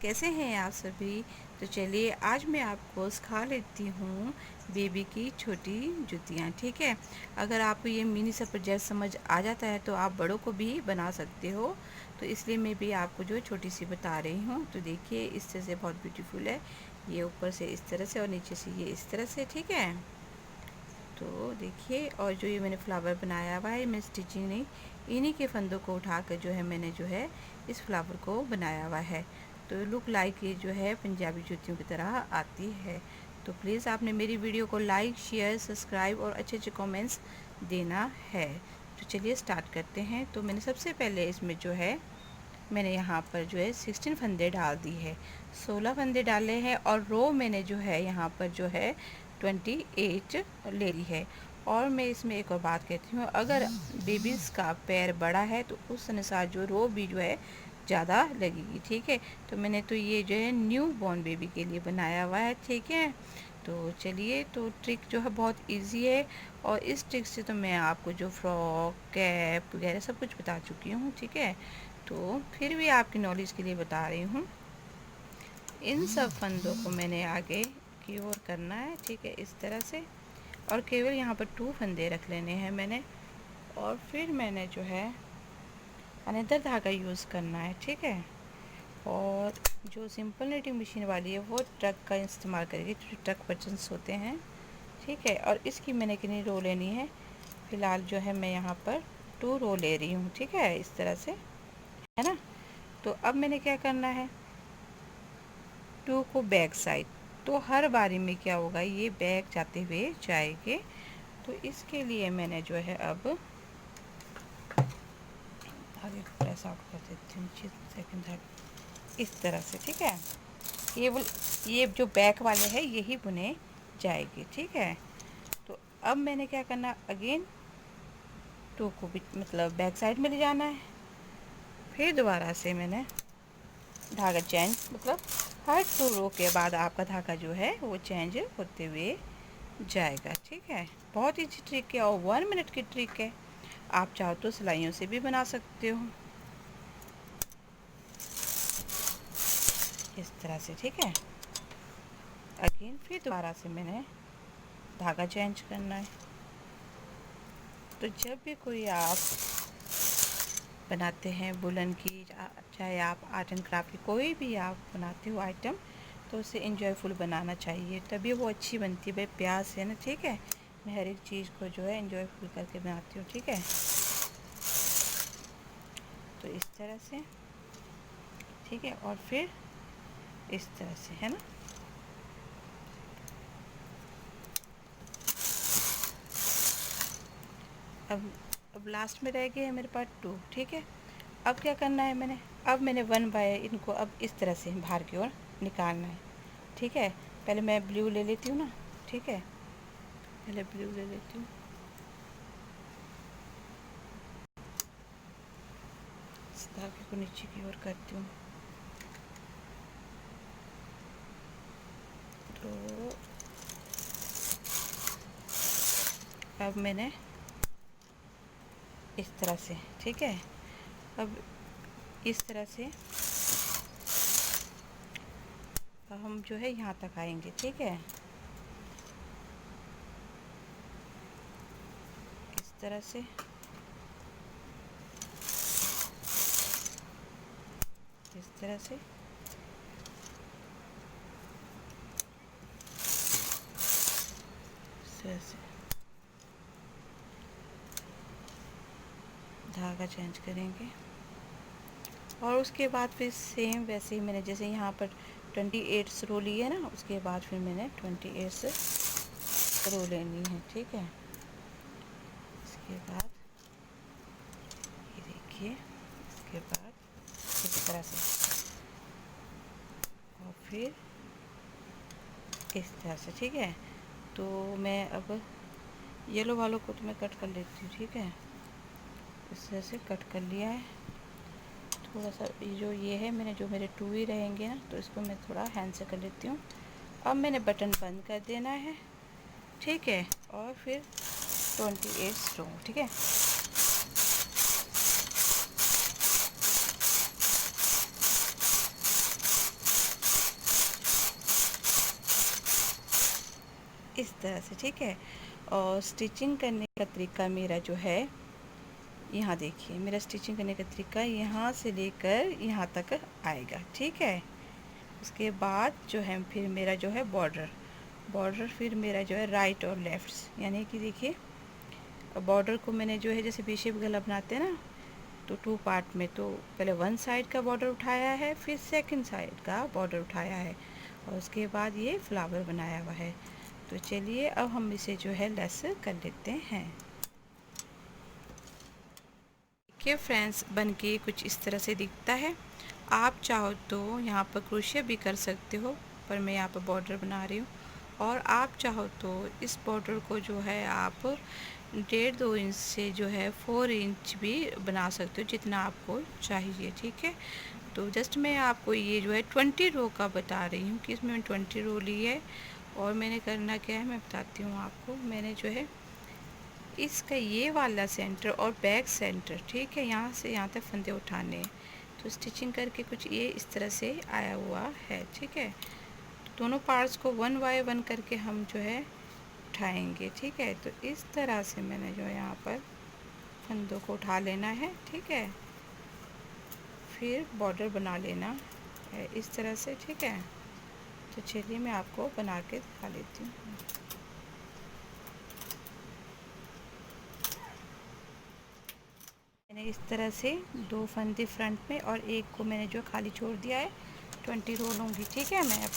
कैसे हैं आप सभी। तो चलिए आज मैं आपको सिखा लेती हूँ बेबी की छोटी जुतियाँ। ठीक है, अगर आपको ये मिनी सा प्रोजेक्ट समझ आ जाता है तो आप बड़ों को भी बना सकते हो। तो इसलिए मैं भी आपको जो छोटी सी बता रही हूँ। तो देखिए इस तरह से बहुत ब्यूटीफुल है, ये ऊपर से इस तरह से और नीचे से ये इस तरह से। ठीक है, तो देखिए और जो ये मैंने फ्लावर बनाया हुआ है मैं स्टिचिंग नहीं, इन्हीं के फंदों को उठाकर जो है मैंने जो है इस फ्लावर को बनाया हुआ है। तो लुक लाइक ये जो है पंजाबी जुतियों की तरह आती है। तो प्लीज़ आपने मेरी वीडियो को लाइक शेयर सब्सक्राइब और अच्छे अच्छे कमेंट्स देना है। तो चलिए स्टार्ट करते हैं। तो मैंने सबसे पहले इसमें जो है मैंने यहाँ पर जो है 16 फंदे डाल दी है, 16 फंदे डाले हैं और रो मैंने जो है यहाँ पर जो है 28 ले ली है। और मैं इसमें एक और बात कहती हूँ, अगर बेबीज़ का पैर बड़ा है तो उस अनुसार जो रो भी जो है ज़्यादा लगेगी। ठीक है, तो मैंने तो ये जो है न्यू बॉर्न बेबी के लिए बनाया हुआ है। ठीक है, तो चलिए, तो ट्रिक जो है बहुत इजी है और इस ट्रिक से तो मैं आपको जो फ्रॉक कैप वगैरह सब कुछ बता चुकी हूँ। ठीक है, तो फिर भी आपकी नॉलेज के लिए बता रही हूँ। इन सब फंदों को मैंने आगे की ओर करना है। ठीक है, इस तरह से, और केवल यहाँ पर 2 फंदे रख लेने हैं मैंने। और फिर मैंने जो है अनदर धागा यूज़ करना है। ठीक है, और जो सिंपल नीटिंग मशीन वाली है वो ट्रक का इस्तेमाल करेगी, जो ट्रक बटन्स होते हैं। ठीक है, और इसकी मैंने कितनी रो लेनी है, फ़िलहाल जो है मैं यहाँ पर 2 रो ले रही हूँ। ठीक है, इस तरह से, है ना। तो अब मैंने क्या करना है, 2 को बैक साइड, तो हर बारी में क्या होगा, ये बैक जाते हुए जाएंगे। तो इसके लिए मैंने जो है अब आगे प्रेस आउट कर देती हूँ सेकंड धागे इस तरह से। ठीक है, ये जो बैक वाले हैं यही बुने जाएगी। ठीक है, तो अब मैंने क्या करना, अगेन 2 को भी मतलब बैक साइड में ले जाना है। फिर दोबारा से मैंने धागा चेंज, मतलब हर 2 रो के बाद आपका धागा जो है वो चेंज होते हुए जाएगा। ठीक है, बहुत ईजी ट्रिक है और 1 मिनट की ट्रिक है। आप चाहो तो सिलाइयों से भी बना सकते हो इस तरह से। ठीक है, अगेन फिर दोबारा से मैंने धागा चेंज करना है। तो जब भी कोई आप बनाते हैं वुलन की, चाहे आप आर्ट एंड क्राफ्ट की कोई भी आप बनाते हो आइटम, तो उसे इंजॉयफुल बनाना चाहिए, तभी वो अच्छी बनती है। भाई प्यार से ना। ठीक है, मैं हर एक चीज़ को जो है इंजॉयफुल करके बनाती हूँ। ठीक है, तो इस तरह से। ठीक है, और फिर इस तरह से, है ना। अब लास्ट में रह गए हैं मेरे पास 2। ठीक है, अब क्या करना है मैंने, अब मैंने 1 बाय इनको अब इस तरह से बाहर की ओर निकालना है। ठीक है, पहले मैं ब्लू ले लेती हूँ ना। ठीक है, पहले ब्लू ले लेती हूँ, इस धागे को नीचे की ओर करती हूँ। तो अब मैंने इस तरह से, ठीक है, अब इस तरह से अब हम जो है यहाँ तक आएंगे। ठीक है, इस तरह से, इस तरह से, इस तरह से धागा चेंज करेंगे। और उसके बाद फिर सेम वैसे ही मैंने जैसे यहाँ पर 28 रो ली है ना, उसके बाद फिर मैंने 28 रो लेनी है। ठीक है, इसके बाद ये देखिए, इसके बाद इस तरह से और फिर इस तरह से। ठीक है, तो मैं अब येलो वालों को तो मैं कट कर लेती हूँ। ठीक है, इस तरह से कट कर लिया है। थोड़ा सा जो ये है मैंने, जो मेरे 2 ही रहेंगे ना, तो इसको मैं थोड़ा हैंड से कर लेती हूँ। अब मैंने बटन बंद कर देना है। ठीक है, और फिर 28 रो। ठीक है, इस तरह से, ठीक है। और स्टिचिंग करने का तरीका मेरा जो है, यहाँ देखिए, मेरा स्टिचिंग करने का तरीका यहाँ से लेकर यहाँ तक आएगा, ठीक है। उसके बाद जो है फिर मेरा जो है बॉर्डर फिर मेरा जो है राइट और लेफ्ट, यानी कि देखिए बॉर्डर को मैंने जो है जैसे वी शेप गला बनाते हैं ना, तो 2 पार्ट में, तो पहले 1 साइड का बॉर्डर उठाया है, फिर सेकंड साइड का बॉर्डर उठाया है, और उसके बाद ये फ्लावर बनाया हुआ है। तो चलिए अब हम इसे जो है लेस कर लेते हैं। देखिए फ्रेंड्स, बन के कुछ इस तरह से दिखता है। आप चाहो तो यहाँ पर क्रोशिया भी कर सकते हो, पर मैं यहाँ पर बॉर्डर बना रही हूँ। और आप चाहो तो इस बॉर्डर को जो है आप 1.5-2 इंच से जो है 4 इंच भी बना सकते हो, जितना आपको चाहिए, ठीक है। तो जस्ट मैं आपको ये जो है 20 रो का बता रही हूँ कि इसमें मैंने 20 रो ली है। और मैंने करना क्या है मैं बताती हूँ आपको। मैंने जो है इसका ये वाला सेंटर और बैक सेंटर, ठीक है, यहाँ से यहाँ तक फंदे उठाने हैं। तो स्टिचिंग करके कुछ ये इस तरह से आया हुआ है, ठीक है। तो दोनों पार्ट्स को 1 बाय 1 करके हम जो है उठाएंगे, ठीक है। तो इस तरह से मैंने जो है यहाँ पर फंदों को उठा लेना है, ठीक है। फिर बॉर्डर बना लेना है इस तरह से, ठीक है। तो चलिए मैं आपको बना के दिखा लेती हूँ। मैंने इस तरह से 2 फंदे फ्रंट में और एक को मैंने जो खाली छोड़ दिया है। 20 रो लूँगी, ठीक है। मैं अब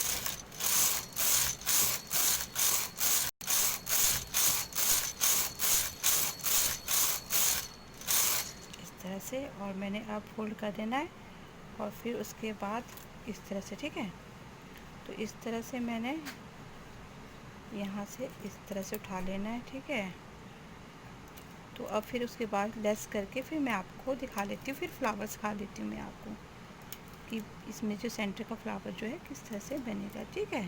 इस तरह से, और मैंने अब फोल्ड कर देना है, और फिर उसके बाद इस तरह से, ठीक है। तो इस तरह से मैंने यहाँ से इस तरह से उठा लेना है, ठीक है। तो अब फिर उसके बाद लेस करके फिर मैं आपको दिखा लेती हूँ, फिर फ्लावर सिखा देती हूँ मैं आपको कि इसमें जो सेंटर का फ्लावर जो है किस तरह से बनेगा, ठीक है।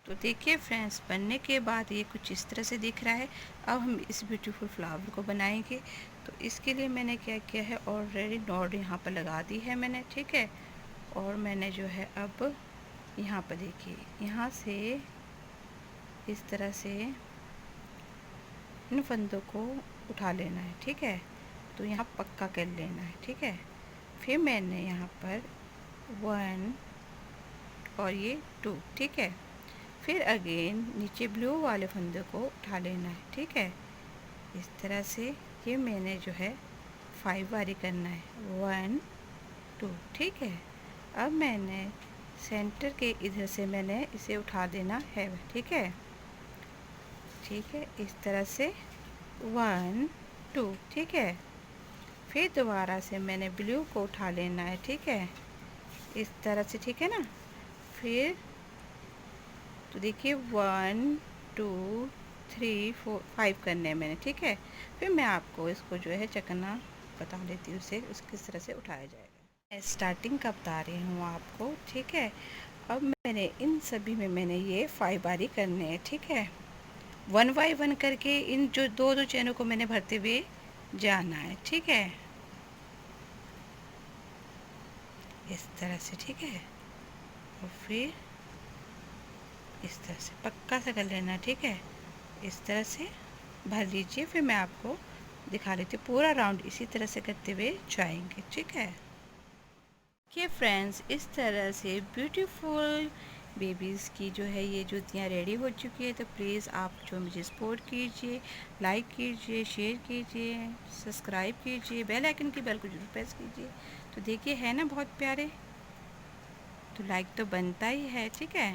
तो देखिए फ्रेंड्स, बनने के बाद ये कुछ इस तरह से दिख रहा है। अब हम इस ब्यूटीफुल फ्लावर को बनाएंगे। तो इसके लिए मैंने क्या किया है, ऑलरेडी नॉट यहाँ पर लगा दी है मैंने, ठीक है। और मैंने जो है अब यहाँ पर देखिए, यहाँ से इस तरह से इन फंदों को उठा लेना है, ठीक है। तो यहाँ पक्का कर लेना है, ठीक है। फिर मैंने यहाँ पर 1 और ये 2, ठीक है। फिर अगेन नीचे ब्लू वाले फंदे को उठा लेना है, ठीक है। इस तरह से ये मैंने जो है 5 बारी करना है, 1 2, ठीक है। अब मैंने सेंटर के इधर से मैंने इसे उठा देना है, ठीक है, ठीक है। इस तरह से 1 2, ठीक है। फिर दोबारा से मैंने ब्लू को उठा लेना है, ठीक है, इस तरह से, ठीक है ना। फिर तो देखिए 1 2 3 4 5 करने हैं मैंने, ठीक है। फिर मैं आपको इसको जो है चकना बता देती हूँ, उसे किस तरह से उठाया जाएगा। स्टार्टिंग का बता रही हूँ आपको, ठीक है। अब मैंने इन सभी में मैंने ये 5 बारी करने हैं, ठीक है। 1 बाय 1 करके इन जो दो चैनों को मैंने भरते हुए जाना है, ठीक है, इस तरह से, ठीक है। और फिर इस तरह से पक्का सा कर लेना, ठीक है। इस तरह से भर लीजिए। फिर मैं आपको दिखा लेती हूँ, पूरा राउंड इसी तरह से करते हुए जाएंगे, ठीक है। देखिए फ्रेंड्स, इस तरह से ब्यूटीफुल बेबीज़ की जो है ये जूतियाँ रेडी हो चुकी है। तो प्लीज़ आप जो मुझे सपोर्ट कीजिए, लाइक कीजिए, शेयर कीजिए, सब्सक्राइब कीजिए, बेल आइकन की बेल को जरूर प्रेस कीजिए। तो देखिए है ना बहुत प्यारे, तो लाइक तो बनता ही है, ठीक है।